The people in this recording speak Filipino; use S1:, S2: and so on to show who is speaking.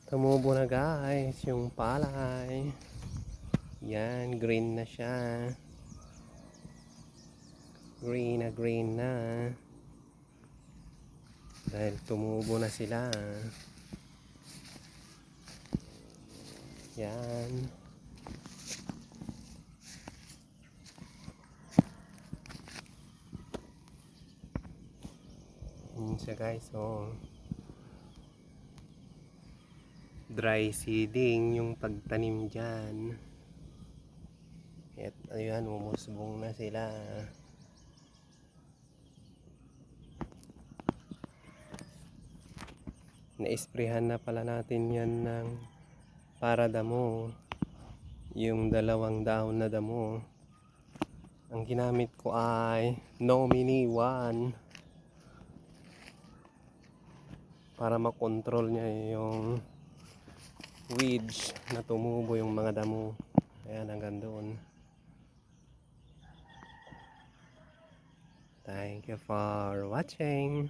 S1: Tumubo na guys yung palay. Yan, green na siya. Green na. Dahil tumubo na sila. Yan. Yan siya guys, oh. Dry seeding yung pagtanim dyan. At ayan, umusbong na sila. Naisprehan na pala natin yan ng para damo. Yung dalawang daon na damo. Ang ginamit ko ay Nomini 1 para makontrol niya yung weeds na tumubo yung mga damo. Ayan, hanggang doon. Thank you for watching.